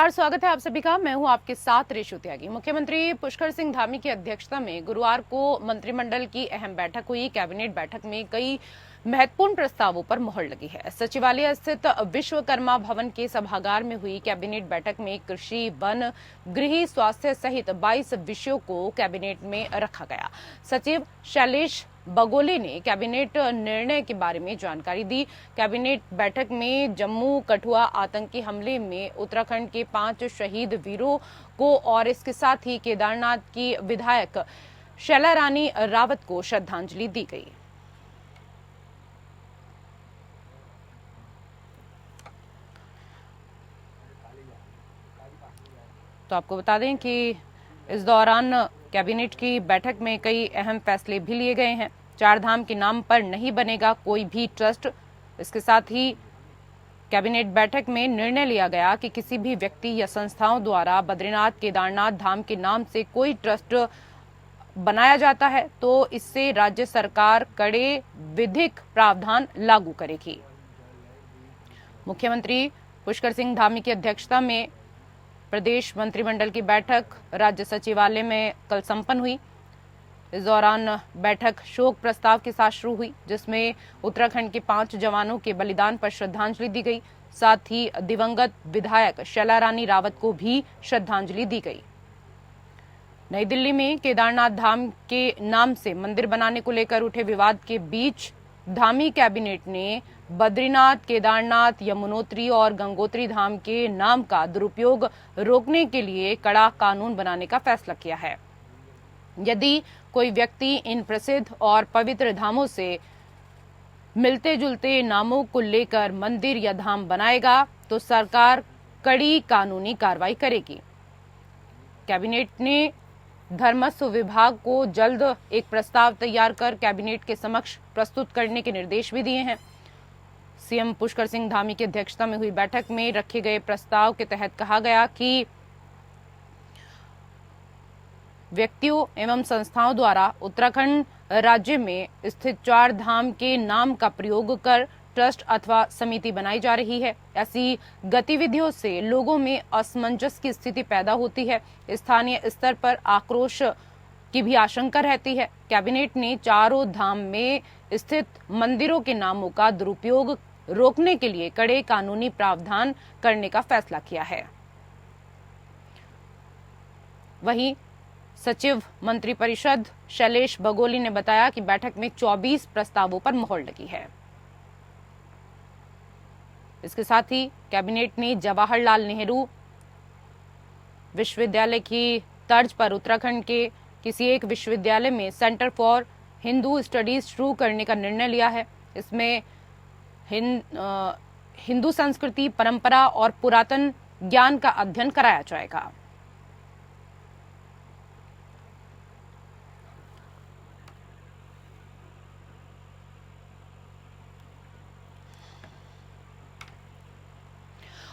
नमस्कार, स्वागत है आप सभी का। मैं हूं आपके साथ रेशु त्यागी। मुख्यमंत्री पुष्कर सिंह धामी की अध्यक्षता में गुरुवार को मंत्रिमंडल की अहम बैठक हुई। कैबिनेट बैठक में कई महत्वपूर्ण प्रस्तावों पर मुहर लगी है। सचिवालय स्थित विश्वकर्मा भवन के सभागार में हुई कैबिनेट बैठक में कृषि, वन, गृह, स्वास्थ्य सहित 22 विषयों को कैबिनेट में रखा गया। सचिव शैलेश बगोली ने कैबिनेट निर्णय के बारे में जानकारी दी। कैबिनेट बैठक में जम्मू कठुआ आतंकी हमले में उत्तराखंड के 5 शहीद वीरों को और इसके साथ ही केदारनाथ की विधायक शैला रानी रावत को श्रद्धांजलि दी गई। तो आपको बता दें कि इस दौरान कैबिनेट की बैठक में कई अहम फैसले भी लिए गए हैं। 4 धाम के नाम पर नहीं बनेगा कोई भी ट्रस्ट। इसके साथ ही कैबिनेट बैठक में निर्णय लिया गया कि किसी भी व्यक्ति या संस्थाओं द्वारा बद्रीनाथ केदारनाथ धाम के नाम से कोई ट्रस्ट बनाया जाता है तो इससे राज्य सरकार कड़े विधिक प्रावधान लागू करेगी। मुख्यमंत्री पुष्कर सिंह धामी की अध्यक्षता में प्रदेश मंत्रिमंडल की बैठक राज्य सचिवालय में कल संपन्न हुई। इस दौरान बैठक शोक प्रस्ताव के साथ शुरू हुई, जिसमें उत्तराखंड के 5 जवानों के बलिदान पर श्रद्धांजलि दी गई। साथ ही दिवंगत विधायक शैला रानी रावत को भी श्रद्धांजलि दी गई। नई दिल्ली में केदारनाथ धाम के नाम से मंदिर बनाने को लेकर उठे विवाद के बीच धामी कैबिनेट ने बद्रीनाथ, केदारनाथ, यमुनोत्री और गंगोत्री धाम के नाम का दुरुपयोग रोकने के लिए कड़ा कानून बनाने का फैसला किया है। यदि कोई व्यक्ति इन प्रसिद्ध और पवित्र धामों से मिलते जुलते नामों को लेकर मंदिर या धाम बनाएगा तो सरकार कड़ी कानूनी कार्रवाई करेगी। कैबिनेट ने धर्मस्व विभाग को जल्द एक प्रस्ताव तैयार कर कैबिनेट के समक्ष प्रस्तुत करने के निर्देश भी दिए हैं। सीएम पुष्कर सिंह धामी की अध्यक्षता में हुई बैठक में रखे गए प्रस्ताव के तहत कहा गया कि व्यक्तियों एवं संस्थाओं द्वारा उत्तराखंड राज्य में स्थित 4 धाम के नाम का प्रयोग कर ट्रस्ट अथवा समिति बनाई जा रही है। ऐसी गतिविधियों से लोगों में असमंजस की स्थिति पैदा होती है। स्थानीय स्तर पर आक्रोश की भी आशंका रहती है। कैबिनेट ने चारों धाम में स्थित मंदिरों के नामों का दुरुपयोग रोकने के लिए कड़े कानूनी प्रावधान करने का फैसला किया है। वहीं सचिव मंत्रिपरिषद शैलेश बगोली ने बताया कि बैठक में 24 प्रस्तावों पर मुहर लगी है। इसके साथ ही कैबिनेट ने जवाहरलाल नेहरू विश्वविद्यालय की तर्ज पर उत्तराखंड के किसी एक विश्वविद्यालय में सेंटर फॉर हिंदू स्टडीज शुरू करने का निर्णय लिया है। इसमें हिंदू संस्कृति, परंपरा और पुरातन ज्ञान का अध्ययन कराया जाएगा।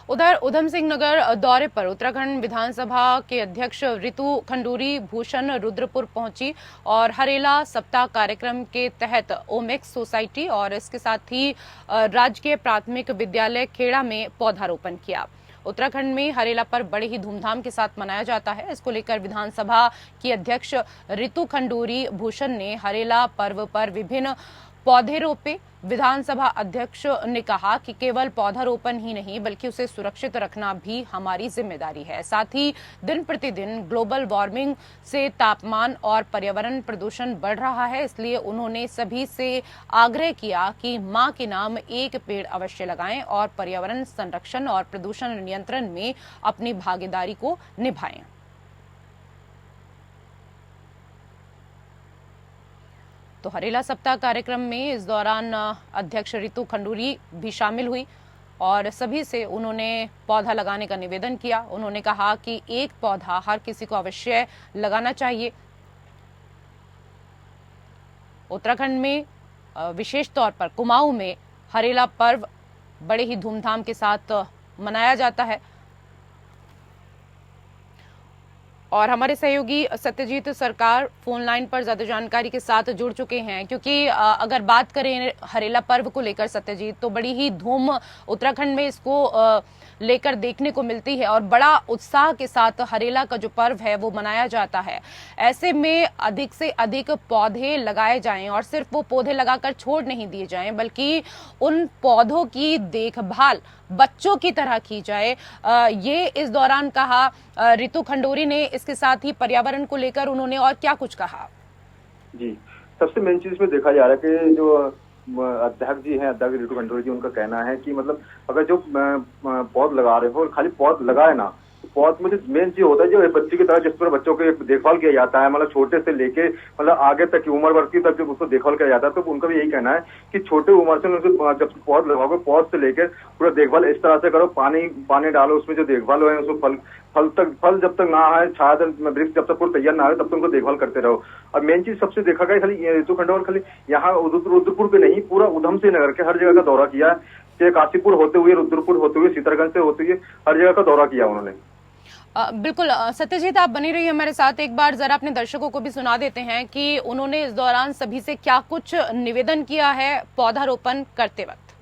उधर उधम सिंह नगर दौरे पर उत्तराखंड विधानसभा के अध्यक्ष रितु खंडूरी भूषण रुद्रपुर पहुंची और हरेला सप्ताह कार्यक्रम के तहत ओमेक्स सोसाइटी और इसके साथ ही राजकीय प्राथमिक विद्यालय खेड़ा में पौधारोपण किया। उत्तराखंड में हरेला पर्व बड़े ही धूमधाम के साथ मनाया जाता है। इसको लेकर विधानसभा की अध्यक्ष रितु खंडूरी भूषण ने हरेला पर्व पर विभिन्न पौधे रोपे। विधानसभा अध्यक्ष ने कहा कि केवल पौधारोपण ही नहीं बल्कि उसे सुरक्षित रखना भी हमारी जिम्मेदारी है। साथ ही दिन प्रतिदिन ग्लोबल वार्मिंग से तापमान और पर्यावरण प्रदूषण बढ़ रहा है, इसलिए उन्होंने सभी से आग्रह किया कि मां के नाम एक पेड़ अवश्य लगाएं और पर्यावरण संरक्षण और प्रदूषण नियंत्रण में अपनी भागीदारी को निभाएं। तो हरेला सप्ताह कार्यक्रम में इस दौरान अध्यक्ष रितु खंडूरी भी शामिल हुई और सभी से उन्होंने पौधा लगाने का निवेदन किया। उन्होंने कहा कि एक पौधा हर किसी को अवश्य लगाना चाहिए। उत्तराखंड में विशेष तौर पर कुमाऊं में हरेला पर्व बड़े ही धूमधाम के साथ मनाया जाता है। और हमारे सहयोगी सत्यजीत सरकार फोन लाइन पर ज्यादा जानकारी के साथ जुड़ चुके हैं, क्योंकि अगर बात करें हरेला पर्व को लेकर सत्यजीत, तो बड़ी ही धूम उत्तराखंड में इसको लेकर देखने को मिलती है और बड़ा उत्साह के साथ हरेला का जो पर्व है वो मनाया जाता है। ऐसे में अधिक से अधिक पौधे लगाए जाएं और सिर्फ वो पौधे लगाकर छोड़ नहीं दिए जाएं, बल्कि उन पौधों की देखभाल बच्चों की तरह की जाए। ये इस दौरान कहा रितु खंडूरी ने। इसके साथ ही पर्यावरण को लेकर उन्होंने और क्या कुछ कहा? जी, सबसे मेन चीज में देखा जा रहा है कि जो अध्यक्ष जी हैं, अध्यक्ष रितु खंडूरी जी, उनका कहना है कि मतलब अगर जो पौध लगा रहे हो और खाली पौध लगाए ना, पौध में जो मेन चीज होता है जो बच्चे की तरह जिस पर बच्चों की देखभाल किया जाता है, मतलब छोटे से लेके मतलब आगे तक की उम्र वर्ग की तक जब उसको देखभाल किया जाता है, तो उनका भी यही कहना है कि छोटे उम्र से उनको जब पौध लगाओगे, पौध से लेकर पूरा देखभाल इस तरह से करो, पानी डालो, उसमें जो देखभाल हो उसको फल जब तक ना आए, छाया वृक्ष जब तक पूरा तैयार ना आए तब तक उनको देखभाल करते रहो। और मेन चीज सबसे देखा गया खाली रितु खंडूरी खाली यहाँ रुद्रपुर पे नहीं, पूरा उधम सिंह नगर के हर जगह का दौरा किया है, काशीपुर होते हुए, रुद्रपुर होते हुए, सीतारगंज से होते हुए हर जगह का दौरा किया उन्होंने। बिल्कुल सत्यजीत, आप बनी रहिए हमारे साथ। एक बार जरा अपने दर्शकों को भी सुना देते हैं कि उन्होंने इस दौरान सभी से क्या कुछ निवेदन किया है पौधारोपण करते वक्त।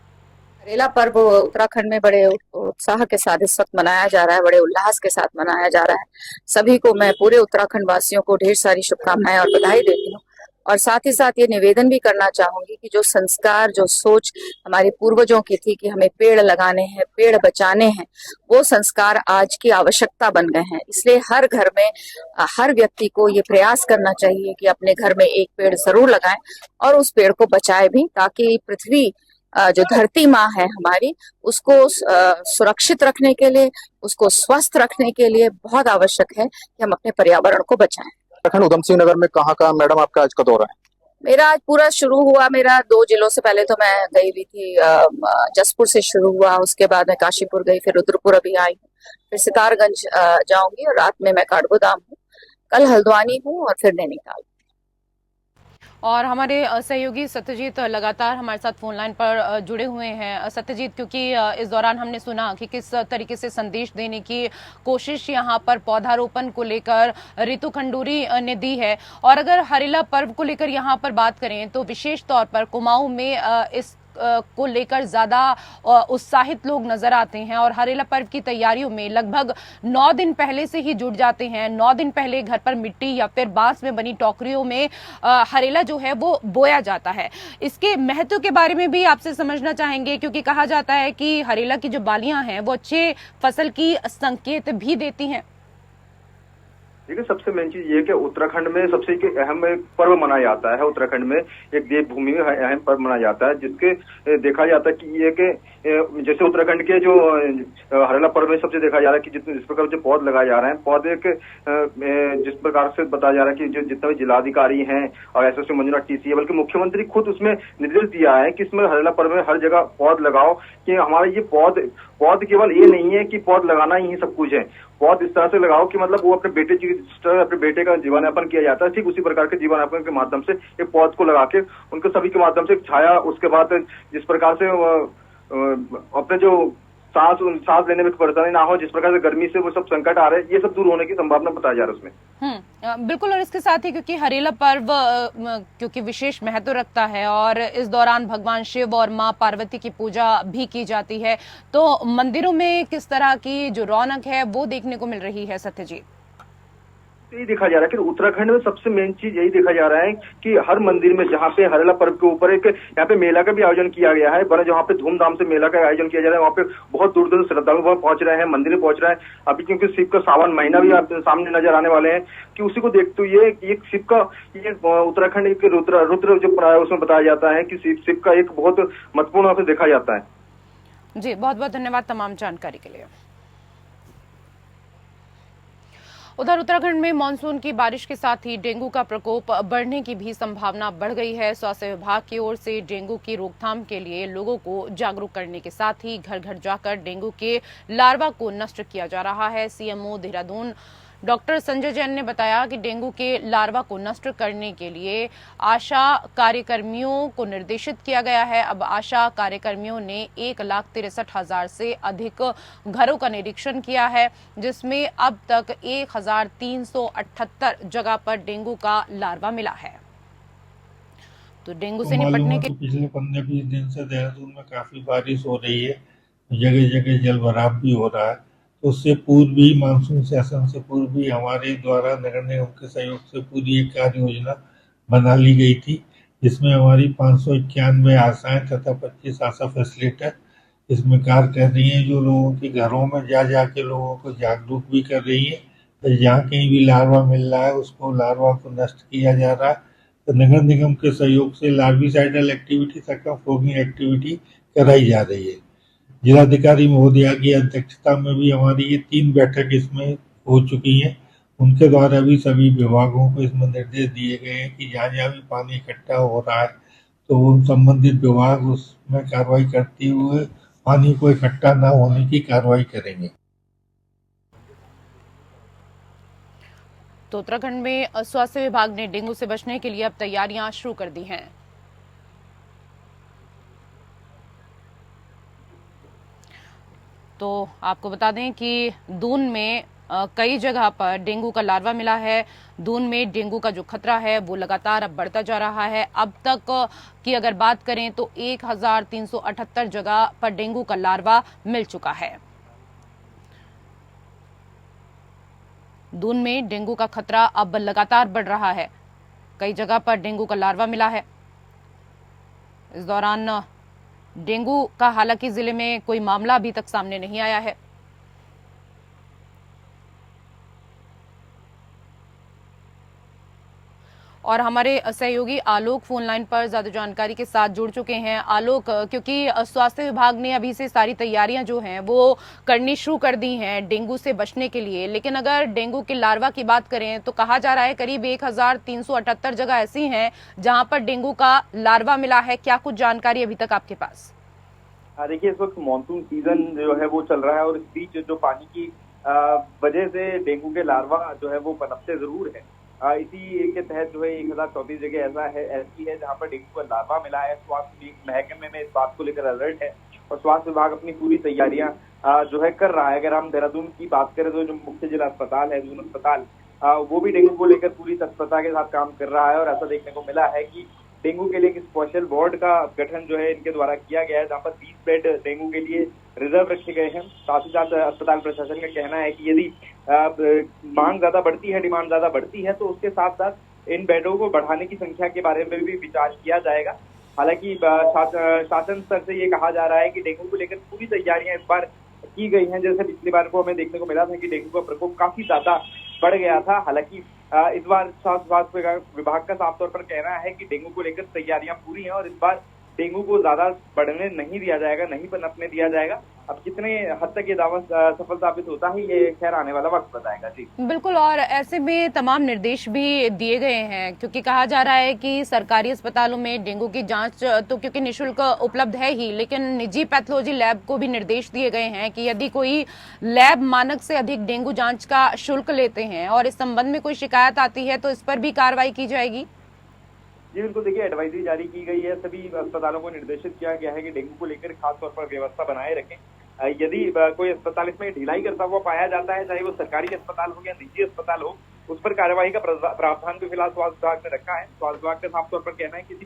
हरेला पर्व उत्तराखंड में बड़े उत्साह के साथ इस वक्त मनाया जा रहा है, बड़े उल्लास के साथ मनाया जा रहा है। सभी को मैं, पूरे उत्तराखंड वासियों को ढेर सारी शुभकामनाएं और बधाई देती हूँ। और साथ ही साथ ये निवेदन भी करना चाहूंगी कि जो संस्कार, जो सोच हमारे पूर्वजों की थी कि हमें पेड़ लगाने हैं, पेड़ बचाने हैं, वो संस्कार आज की आवश्यकता बन गए हैं। इसलिए हर घर में हर व्यक्ति को ये प्रयास करना चाहिए कि अपने घर में एक पेड़ जरूर लगाएं और उस पेड़ को बचाए भी, ताकि पृथ्वी, जो धरती माँ है हमारी, उसको सुरक्षित रखने के लिए, उसको स्वस्थ रखने के लिए बहुत आवश्यक है कि हम अपने पर्यावरण को बचाएं। उत्तराखंड उधम सिंह नगर में कहाँ मैडम आपका आज का दौरा है? मेरा आज पूरा शुरू हुआ, मेरा 2 जिलों से पहले तो मैं गई हुई थी, जसपुर से शुरू हुआ, उसके बाद मैं काशीपुर गई, फिर रुद्रपुर अभी आई हूँ, फिर सितारगंज जाऊंगी और रात में मैं काठगोदाम हूँ, कल हल्द्वानी हूँ और फिर नैनीताल। और हमारे सहयोगी सत्यजीत लगातार हमारे साथ फोन लाइन पर जुड़े हुए हैं। सत्यजीत, क्योंकि इस दौरान हमने सुना कि किस तरीके से संदेश देने की कोशिश यहाँ पर पौधारोपण को लेकर रितु खंडूरी ने दी है, और अगर हरेला पर्व को लेकर यहाँ पर बात करें तो विशेष तौर पर कुमाऊं में इस को लेकर ज्यादा उत्साहित लोग नजर आते हैं और हरेला पर्व की तैयारियों में लगभग 9 दिन पहले से ही जुट जाते हैं। 9 दिन पहले घर पर मिट्टी या फिर बांस में बनी टोकरियों में हरेला जो है वो बोया जाता है। इसके महत्व के बारे में भी आपसे समझना चाहेंगे, क्योंकि कहा जाता है कि हरेला की जो बालियां हैं वो अच्छे फसल की संकेत भी देती हैं। देखिए, सबसे मेन चीज ये है कि उत्तराखंड में सबसे अहम एक पर्व मनाया जाता है। उत्तराखंड में एक देवभूमि में अहम पर्व मनाया जाता है, जिसके देखा जाता है कि ये कि जैसे उत्तराखंड के जो हरेला पर्व में सबसे देखा जा रहा है कि जिस प्रकार जो पौध लगाए जा रहे हैं, पौधे के जिस प्रकार से बताया जा रहा है कि जो जितने भी जिलाधिकारी हैं और एसएससी मंजुनाथ टीसी है, बल्कि मुख्यमंत्री खुद उसमें निर्देश दिया है कि इसमें हरेला पर्व में हर जगह पौध लगाओ, कि हमारा ये पौध केवल ये नहीं है कि पौध लगाना ही सब कुछ है, पौध इस तरह से लगाओ कि मतलब वो अपने बेटे का जीवन यापन किया जाता है, ठीक उसी प्रकार के जीवन यापन के माध्यम से एक पौध को लगा के उनको सभी के माध्यम से छाया, उसके बाद जिस प्रकार से अपने जो सांस लेने में परेशानी ना हो, जिस प्रकार से गर्मी से वो सब संकट आ रहे हैं, ये सब दूर होने की संभावना बताया जा रहा है उसमें। बिल्कुल। और इसके साथ ही क्योंकि हरेला पर्व क्योंकि विशेष महत्व रखता है और इस दौरान भगवान शिव और मां पार्वती की पूजा भी की जाती है, तो मंदिरों में किस तरह की जो रौनक है वो देखने को मिल रही है सत्यजीत? यही देखा जा रहा है कि उत्तराखंड में सबसे मेन चीज यही देखा जा रहा है कि हर मंदिर में जहाँ पे हरेला पर्व के ऊपर एक यहाँ पे मेला का भी आयोजन किया गया है, बड़ा जहाँ पे धूमधाम से मेला का आयोजन किया जा रहा है, वहाँ पे बहुत दूर दूर श्रद्धालु वहाँ पहुंच रहे हैं, मंदिर में पहुंच रहे हैं। अभी क्योंकि शिव का सावन महीना भी सामने नजर आने वाले हैं, कि उसी को देखते हुए ये शिव का ये उत्तराखंड के रुद्र जो उसमें बताया जाता है कि शिव का एक बहुत महत्वपूर्ण से देखा जाता है। जी, बहुत बहुत धन्यवाद तमाम जानकारी के लिए। उधर उत्तराखंड में मानसून की बारिश के साथ ही डेंगू का प्रकोप बढ़ने की भी संभावना बढ़ गई है। स्वास्थ्य विभाग की ओर से डेंगू की रोकथाम के लिए लोगों को जागरूक करने के साथ ही घर घर जाकर डेंगू के लार्वा को नष्ट किया जा रहा है। सीएमओ देहरादून डॉक्टर संजय जैन ने बताया कि डेंगू के लार्वा को नष्ट करने के लिए आशा कार्यकर्मियों को निर्देशित किया गया है। अब आशा कार्यकर्मियों ने 1,63,000 से अधिक घरों का निरीक्षण किया है, जिसमें अब तक 1,378 जगह पर डेंगू का लार्वा मिला है। तो डेंगू से निपटने के पिछले 15-20 दिन से देहरादून में काफी बारिश हो रही है, जगह जगह जल भराव भी हो रहा है। तो उससे पूर्व भी मानसून सेशन से पूर्व भी हमारे द्वारा नगर निगम के सहयोग से पूरी एक कार्य योजना बना ली गई थी, जिसमें हमारी 591 आशाएं तथा 25 आशा फैसिलिटर इसमें कार्य कर रही हैं, जो लोगों के घरों में जा जाके लोगों को जागरूक भी कर रही है। तो जहाँ कहीं भी लार्वा मिल रहा है उसको लार्वा को नष्ट किया जा रहा है। तो नगर निगम के सहयोग से लार्विसाइडल एक्टिविटी तथा फॉगिंग एक्टिविटी कराई जा रही है। जिलाधिकारी महोदया की अध्यक्षता में भी हमारी ये 3 बैठक इसमें हो चुकी हैं। उनके द्वारा भी सभी विभागों को इसमें निर्देश दिए गए हैं कि जहाँ जहाँ भी पानी इकट्ठा हो रहा है तो उन संबंधित विभाग उसमें कार्रवाई करते हुए पानी को इकट्ठा न होने की कार्रवाई करेंगे। तो उत्तराखंड में स्वास्थ्य विभाग ने डेंगू से बचने के लिए अब तैयारियां शुरू कर दी हैं। तो आपको बता दें कि दून में कई जगह पर डेंगू का लार्वा मिला है। दून में डेंगू का जो खतरा है वो लगातार अब बढ़ता जा रहा है। अब तक की अगर बात करें तो 1,378 जगह पर डेंगू का लार्वा मिल चुका है। दून में डेंगू का खतरा अब लगातार बढ़ रहा है। कई जगह पर डेंगू का लार्वा मिला है। इस दौरान डेंगू का हालांकि जिले में कोई मामला अभी तक सामने नहीं आया है। और हमारे सहयोगी आलोक फोन लाइन पर ज्यादा जानकारी के साथ जुड़ चुके हैं। आलोक, क्योंकि स्वास्थ्य विभाग ने अभी से सारी तैयारियां जो हैं वो करनी शुरू कर दी हैं डेंगू से बचने के लिए, लेकिन अगर डेंगू के लार्वा की बात करें तो कहा जा रहा है करीब 1,378 जगह ऐसी हैं जहां पर डेंगू का लार्वा मिला है। क्या कुछ जानकारी अभी तक आपके पास? देखिए, इस वक्त मानसून सीजन जो है वो चल रहा है और इस बीच जो पानी की वजह से डेंगू के लार्वा जो है वो पनपते जरूर है। इसी के तहत जो है 1,034 जगह ऐसी है जहां पर डेंगू का लार्वा मिला है। स्वास्थ्य महकमे में इस बात को लेकर अलर्ट है और स्वास्थ्य विभाग अपनी पूरी तैयारियां जो है कर रहा है। अगर हम देहरादून की बात करें तो जो मुख्य जिला अस्पताल है, दून अस्पताल, वो भी डेंगू को लेकर पूरी तत्परता के साथ काम कर रहा है और ऐसा देखने को मिला है कि डेंगू के लिए एक स्पेशल वार्ड का गठन जो है इनके द्वारा किया गया है, जहां पर 20 बेड डेंगू के लिए रिजर्व रखे गए हैं। साथ ही साथ अस्पताल प्रशासन का कहना है कि यदि मांग ज्यादा बढ़ती है, डिमांड ज्यादा बढ़ती है, तो उसके साथ साथ इन बेडों को बढ़ाने की संख्या के बारे में भी विचार किया जाएगा। हालांकि शासन स्तर से ये कहा जा रहा है कि डेंगू को लेकर पूरी तैयारियां इस बार की गई हैं। जैसे पिछली बार को हमें देखने को मिला था कि डेंगू का प्रकोप काफी ज्यादा बढ़ गया था। हालांकि इस बार स्वास्थ्य विभाग का साफ तौर पर कहना है कि डेंगू को लेकर तैयारियां पूरी हैं और इस बार डेंगू को ज्यादा बढ़ने नहीं दिया जाएगा, नहीं पनपने दिया जाएगा। अब कितने हद तक ये दावा सफल साबित होता है ये खैर आने वाला वक्त बताएगा। जी बिल्कुल, और ऐसे में तमाम निर्देश भी दिए गए हैं, क्योंकि कहा जा रहा है कि सरकारी अस्पतालों में डेंगू की जांच तो क्योंकि निःशुल्क उपलब्ध है ही, लेकिन निजी पैथोलॉजी लैब को भी निर्देश दिए गए हैं कि यदि कोई लैब मानक से अधिक डेंगू जांच का शुल्क लेते हैं और इस संबंध में कोई शिकायत आती है तो इस पर भी कार्रवाई की जाएगी। जी बिल्कुल, देखिए एडवाइजरी जारी की गई है, सभी अस्पतालों को निर्देशित किया गया है कि डेंगू को लेकर खास तौर पर व्यवस्था बनाए रखें। यदि कोई अस्पताल इसमें ढिलाई करता हुआ पाया जाता है, चाहे वो सरकारी अस्पताल हो या निजी अस्पताल हो, उस पर कार्रवाई का प्रावधान भी फिलहाल स्वास्थ्य विभाग ने रखा है। स्वास्थ्य विभाग का साफ तौर पर कहना है किसी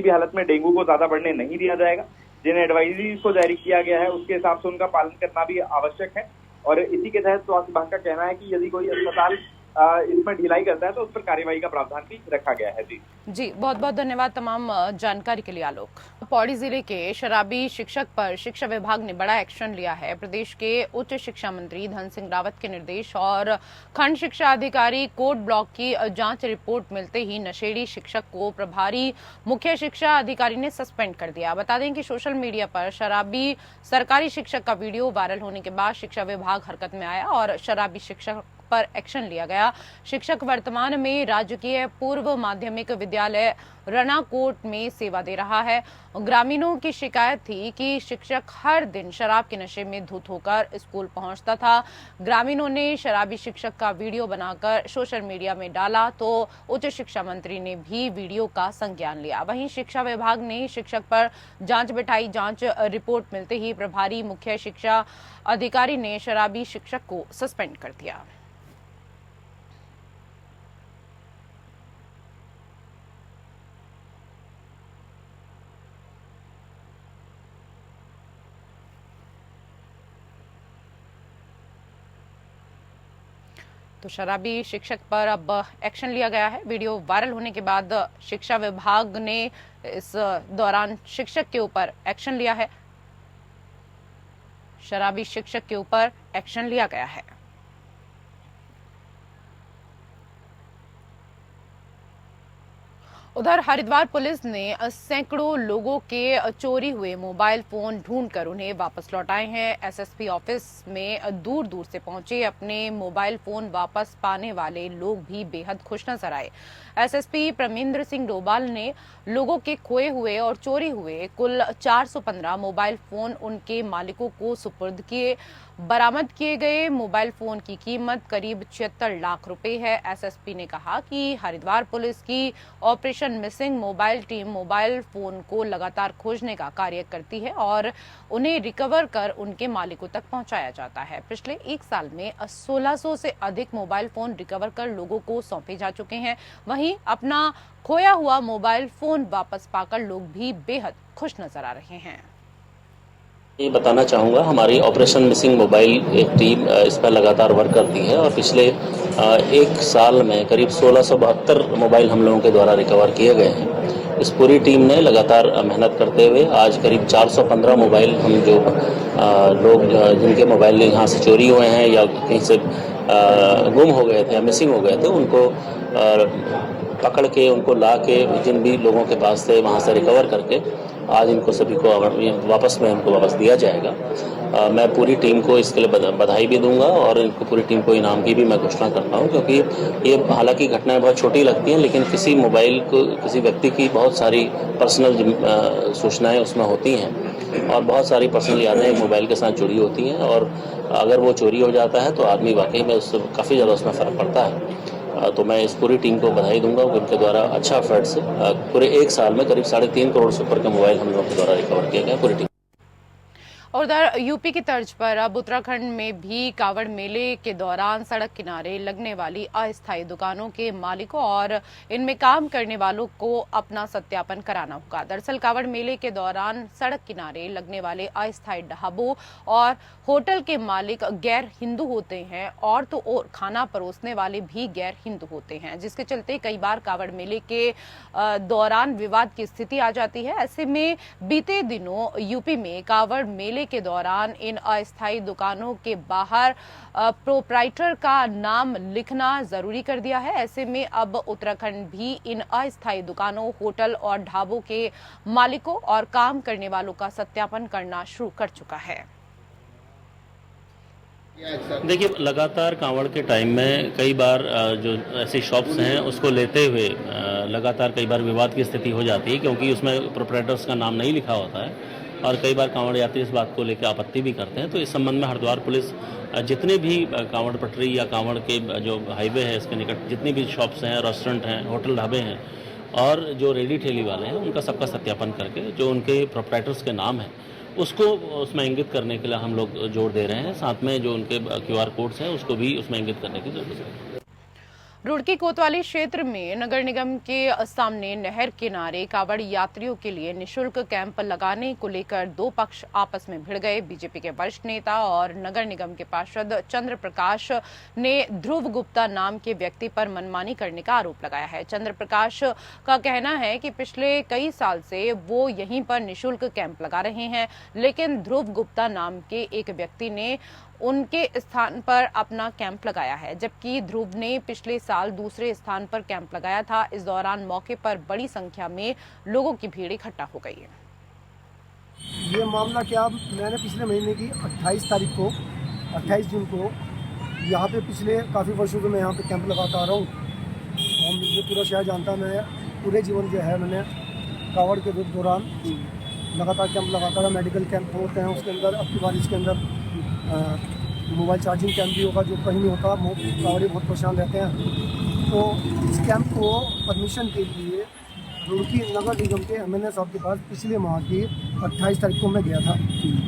भी हालत में डेंगू को ज्यादा बढ़ने नहीं दिया जाएगा। जिन एडवाइजरी को जारी किया गया है उसके हिसाब से उनका पालन करना भी आवश्यक है और इसी के तहत स्वास्थ्य विभाग का कहना है कि यदि कोई अस्पताल इसमें ढिलाई करता है तो उस पर कार्रवाई का प्रावधान भी रखा गया है। जी बहुत बहुत धन्यवाद तमाम जानकारी के लिए आलोक। पौड़ी जिले के शराबी शिक्षक पर शिक्षा विभाग ने बड़ा एक्शन लिया है। प्रदेश के उच्च शिक्षा मंत्री धन सिंह रावत के निर्देश और खंड शिक्षा अधिकारी कोट ब्लॉक की जांच रिपोर्ट मिलते ही नशेड़ी शिक्षक को प्रभारी मुख्य शिक्षा अधिकारी ने सस्पेंड कर दिया। बता दें कि सोशल मीडिया पर शराबी सरकारी शिक्षक का वीडियो वायरल होने के बाद शिक्षा विभाग हरकत में आया और शराबी शिक्षक पर एक्शन लिया गया। शिक्षक वर्तमान में राजकीय पूर्व माध्यमिक विद्यालय रणाकोट में सेवा दे रहा है। ग्रामीणों की शिकायत थी कि शिक्षक हर दिन शराब के नशे में धुत होकर स्कूल पहुंचता था। ग्रामीणों ने शराबी शिक्षक का वीडियो बनाकर सोशल मीडिया में डाला तो उच्च शिक्षा मंत्री ने भी वीडियो का संज्ञान लिया। वहीं शिक्षा विभाग ने शिक्षक पर जांच बिठाई। जांच रिपोर्ट मिलते ही प्रभारी मुख्य शिक्षा अधिकारी ने शराबी शिक्षक को सस्पेंड कर दिया। तो शराबी शिक्षक पर अब एक्शन लिया गया है। वीडियो वायरल होने के बाद शिक्षा विभाग ने इस दौरान शिक्षक के ऊपर एक्शन लिया है। शराबी शिक्षक के ऊपर एक्शन लिया गया है। उधर हरिद्वार पुलिस ने सैकड़ों लोगों के चोरी हुए मोबाइल फोन ढूंढकर उन्हें वापस लौटाए हैं। एसएसपी ऑफिस में दूर दूर से पहुंचे अपने मोबाइल फोन वापस पाने वाले लोग भी बेहद खुश नजर आए। एसएसपी प्रमेंद्र सिंह डोभाल ने लोगों के खोए हुए और चोरी हुए कुल 415 मोबाइल फोन उनके मालिकों को सुपुर्द किए। बरामद किए गए मोबाइल फोन की कीमत करीब 76 लाख रुपए है। एसएसपी ने कहा कि हरिद्वार पुलिस की operation missing mobile team mobile phone को लगातार खोजने का कार्य करती है और उन्हें रिकवर कर उनके मालिकों तक पहुंचाया जाता है। पिछले एक साल में 1600 से अधिक मोबाइल फोन रिकवर कर लोगों को सौंपे जा चुके हैं। वहीं अपना खोया हुआ मोबाइल फोन वापस पाकर लोग भी बेहद खुश नजर आ रहे हैं। ये बताना चाहूँगा, हमारी ऑपरेशन मिसिंग मोबाइल एक टीम इस पर लगातार वर्क करती है और पिछले एक साल में करीब 1672 मोबाइल हम लोगों के द्वारा रिकवर किए गए हैं। इस पूरी टीम ने लगातार मेहनत करते हुए आज करीब 415 मोबाइल हम जो लोग जिनके मोबाइल यहाँ से चोरी हुए हैं या कहीं से गुम हो गए थे या मिसिंग हो गए थे, उनको पकड़ के उनको ला के जिन भी लोगों के पास थे वहाँ से रिकवर करके आज इनको सभी को वापस में इनको वापस दिया जाएगा। मैं पूरी टीम को इसके लिए बधाई भी दूंगा और इनको पूरी टीम को इनाम की भी मैं घोषणा करता हूं, क्योंकि ये हालांकि घटनाएं बहुत छोटी लगती हैं लेकिन किसी मोबाइल को किसी व्यक्ति की बहुत सारी पर्सनल सूचनाएं उसमें होती हैं और बहुत सारी पर्सनल यादें मोबाइल के साथ जुड़ी होती हैं और अगर वो चोरी हो जाता है तो आदमी वाकई में उससे काफ़ी ज़्यादा उसमें फ़र्क पड़ता है। तो मैं इस पूरी टीम को बधाई दूंगा कि उनके द्वारा अच्छा एफर्ट से पूरे एक साल में करीब 3.5 करोड़ से ऊपर के मोबाइल हम लोगों के द्वारा रिकवर किए गए पूरी टीम। और उधर यूपी की तर्ज पर अब उत्तराखंड में भी कावड़ मेले के दौरान सड़क किनारे लगने वाली अस्थायी दुकानों के मालिकों और इनमें काम करने वालों को अपना सत्यापन कराना होगा। दरअसल कावड़ मेले के दौरान सड़क किनारे लगने वाले अस्थायी ढाबों और होटल के मालिक गैर हिंदू होते हैं और तो और खाना परोसने वाले भी गैर हिंदू होते हैं, जिसके चलते कई बार कावड़ मेले के दौरान विवाद की स्थिति आ जाती है। ऐसे में बीते दिनों यूपी में कावड़ मेले के दौरान इन अस्थायी दुकानों के बाहर प्रोप्राइटर का नाम लिखना जरूरी कर दिया है। ऐसे में अब उत्तराखंड भी इन अस्थायी दुकानों, होटल और ढाबों के मालिकों और काम करने वालों का सत्यापन करना शुरू कर चुका है। देखिए, लगातार कांवड़ के टाइम में कई बार जो ऐसी शॉप्स हैं उसको लेते हुए लगातार कई बार विवाद की स्थिति हो जाती है, क्योंकि उसमें प्रोप्राइटर्स का नाम नहीं लिखा होता है और कई बार कांवड़ यात्री इस बात को लेकर आपत्ति भी करते हैं। तो इस संबंध में हरिद्वार पुलिस जितने भी कांवड़ पटरी या कांवड़ के जो हाईवे है इसके निकट जितनी भी शॉप्स हैं, रेस्टोरेंट हैं, होटल ढाबे हैं और जो रेडी ठेली वाले हैं उनका सबका सत्यापन करके जो उनके प्रोप्राइटर्स के नाम हैं उसको उसमें इंगित करने के लिए हम लोग जोर दे रहे हैं। साथ में जो उनके QR कोड्स हैं उसको भी उसमें इंगित करने की जरूरत है। रुड़की कोतवाली क्षेत्र में नगर निगम के सामने नहर किनारे कावड़ यात्रियों के लिए निशुल्क कैंप लगाने को लेकर दो पक्ष आपस में भिड़ गए। बीजेपी के वरिष्ठ नेता और नगर निगम के पार्षद चंद्र प्रकाश ने ध्रुव गुप्ता नाम के व्यक्ति पर मनमानी करने का आरोप लगाया है। चंद्र प्रकाश का कहना है कि पिछले कई साल से वो यहीं पर निशुल्क कैंप लगा रहे हैं, लेकिन ध्रुव गुप्ता नाम के एक व्यक्ति ने उनके स्थान पर अपना कैंप लगाया है, जबकि ध्रुव ने पिछले साल दूसरे स्थान पर कैंप लगाया था। इस दौरान मौके पर बड़ी संख्या में लोगों की भीड़ इकट्ठा हो गई है। ये मामला क्या, मैंने पिछले महीने की 28 जून को यहाँ पे पिछले काफ़ी वर्षों से मैं यहाँ पे कैंप लगाता आ रहा हूँ और मुझे पूरा शहर जानता है। मैं पूरे जीवन जो है मैंने कावड़ के दौरान लगातार कैंप लगाता रहा। मेडिकल कैंप होते हैं, उसके अंदर अब की बार इसके अंदर मोबाइल चार्जिंग कैंप भी होगा जो कहीं नहीं होता। कावड़ी बहुत परेशान रहते हैं। तो इस कैंप को परमिशन के लिए रुड़की नगर निगम के MNA साहब के पास पिछले माह की 28 तारीख को मैं गया था।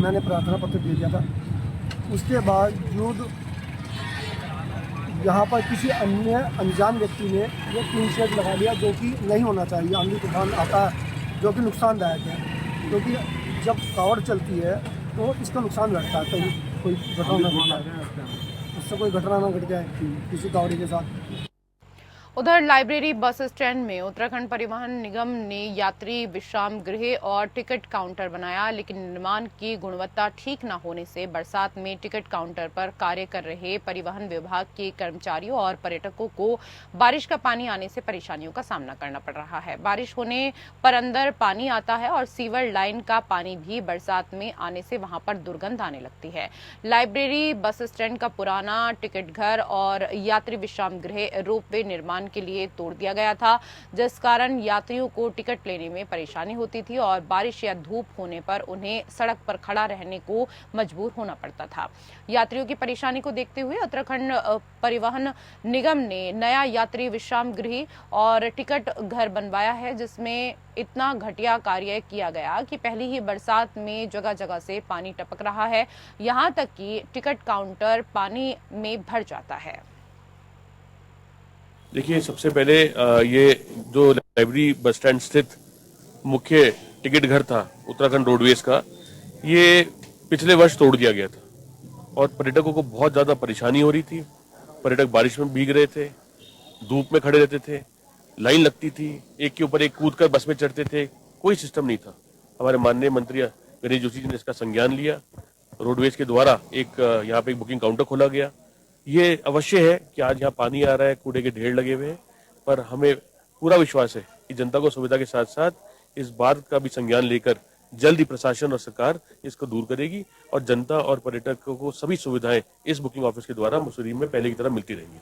मैंने प्रार्थना पत्र दे दिया था। उसके बावजूद यहाँ पर किसी अन्य अनजान व्यक्ति ने ये टीन शेड लगा लिया जो कि नहीं होना चाहिए। आंधी तूफान आता है जो कि नुकसानदायक है, क्योंकि जब कावड़ चलती है तो इसका नुकसान घटता है। कहीं कोई घटना ना घट जाए, उससे कोई घटना ना घट जाए किसी कावड़ी के साथ। उधर लाइब्रेरी बस स्टैंड में उत्तराखंड परिवहन निगम ने यात्री विश्राम गृह और टिकट काउंटर बनाया, लेकिन निर्माण की गुणवत्ता ठीक न होने से बरसात में टिकट काउंटर पर कार्य कर रहे परिवहन विभाग के कर्मचारियों और पर्यटकों को बारिश का पानी आने से परेशानियों का सामना करना पड़ रहा है। बारिश होने पर अंदर पानी आता है और सीवर लाइन का पानी भी बरसात में आने से वहां पर दुर्गंध आने लगती है। लाइब्रेरी बस स्टैंड का पुराना टिकट घर और यात्री विश्राम गृह रोपवे निर्माण के लिए तोड़ दिया गया था, जिस कारण यात्रियों को टिकट लेने में परेशानी होती थी और बारिश या धूप होने पर उन्हें सड़क पर खड़ा रहने को मजबूर होना पड़ता था। यात्रियों की परेशानी को देखते हुए उत्तराखंड परिवहन निगम ने नया यात्री विश्राम गृह और टिकट घर बनवाया है, जिसमें इतना घटिया कार्य किया गया कि पहली ही बरसात में जगह जगह से पानी टपक रहा है, यहां तक कि टिकट काउंटर पानी में भर जाता है। देखिए, सबसे पहले ये जो लाइब्रेरी बस स्टैंड स्थित मुख्य टिकट घर था उत्तराखंड रोडवेज का, ये पिछले वर्ष तोड़ दिया गया था और पर्यटकों को बहुत ज़्यादा परेशानी हो रही थी। पर्यटक बारिश में भीग रहे थे, धूप में खड़े रहते थे, लाइन लगती थी, एक के ऊपर एक कूद कर बस में चढ़ते थे, कोई सिस्टम नहीं था। हमारे माननीय मंत्री गणेश जोशी जी ने इसका संज्ञान लिया। रोडवेज के द्वारा एक यहाँ पे एक बुकिंग काउंटर खोला गया। ये अवश्य है कि आज यहाँ पानी आ रहा है, कूड़े के ढेर लगे हुए हैं, पर हमें पूरा विश्वास है कि जनता को सुविधा के साथ साथ इस बात का भी संज्ञान लेकर जल्द ही प्रशासन और सरकार इसको दूर करेगी और जनता और पर्यटकों को सभी सुविधाएं इस बुकिंग ऑफिस के द्वारा मुसरीम में पहले की तरह मिलती रहेंगी।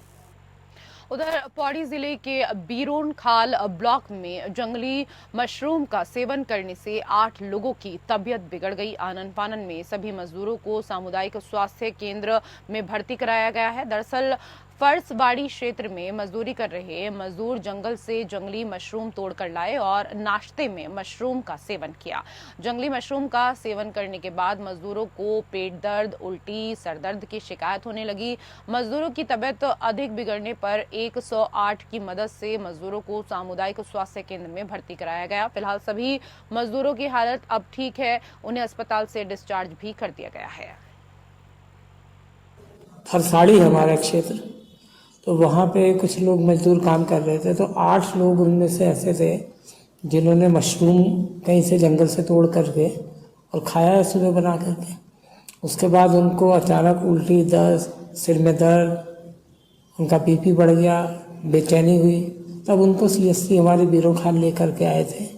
उधर पौड़ी जिले के बीरोन खाल ब्लॉक में जंगली मशरूम का सेवन करने से 8 लोगों की तबीयत बिगड़ गई। आनन फानन में सभी मजदूरों को सामुदायिक स्वास्थ्य केंद्र में भर्ती कराया गया है। दरअसल फर्सवाड़ी क्षेत्र में मजदूरी कर रहे मजदूर जंगल से जंगली मशरूम तोड़कर लाए और नाश्ते में मशरूम का सेवन किया। जंगली मशरूम का सेवन करने के बाद मजदूरों को पेट दर्द, उल्टी, सरदर्द की शिकायत होने लगी। मजदूरों की तबीयत अधिक बिगड़ने पर 108 की मदद से मजदूरों को सामुदायिक स्वास्थ्य केंद्र में भर्ती कराया गया। फिलहाल सभी मजदूरों की हालत अब ठीक है, उन्हें अस्पताल से डिस्चार्ज भी कर दिया गया है। फरसाड़ी हमारा क्षेत्र, तो वहाँ पे कुछ लोग मजदूर काम कर रहे थे, तो 8 लोग उनमें से ऐसे थे जिन्होंने मशरूम कहीं से जंगल से तोड़ करके और खाया है सुबह बना करके। उसके बाद उनको अचानक उल्टी, दर्द, सिर में दर्द, उनका बीपी बढ़ गया, बेचैनी हुई। तब उनको CSC हमारे बीरों खान लेकर के आए थे।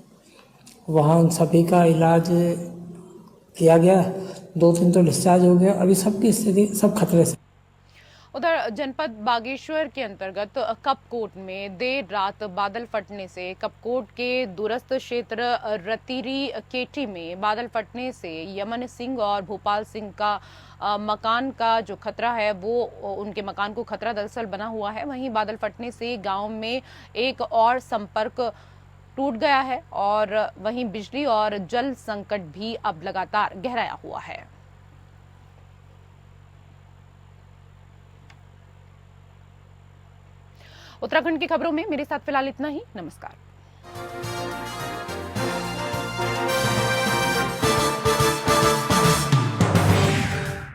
वहाँ उन सभी का इलाज किया गया, 2-3 तो डिस्चार्ज हो गया। अभी सबकी स्थिति सब खतरे से। उधर जनपद बागेश्वर के अंतर्गत कपकोट में देर रात बादल फटने से कपकोट के दूरस्थ क्षेत्र रतीरी केटी में बादल फटने से यमन सिंह और भोपाल सिंह का मकान का जो खतरा है वो उनके मकान को खतरा दरअसल बना हुआ है। वहीं बादल फटने से गांव में एक और संपर्क टूट गया है और वहीं बिजली और जल संकट भी अब लगातार गहराया हुआ है। उत्तराखंड की खबरों में मेरे साथ फिलहाल इतना ही। नमस्कार।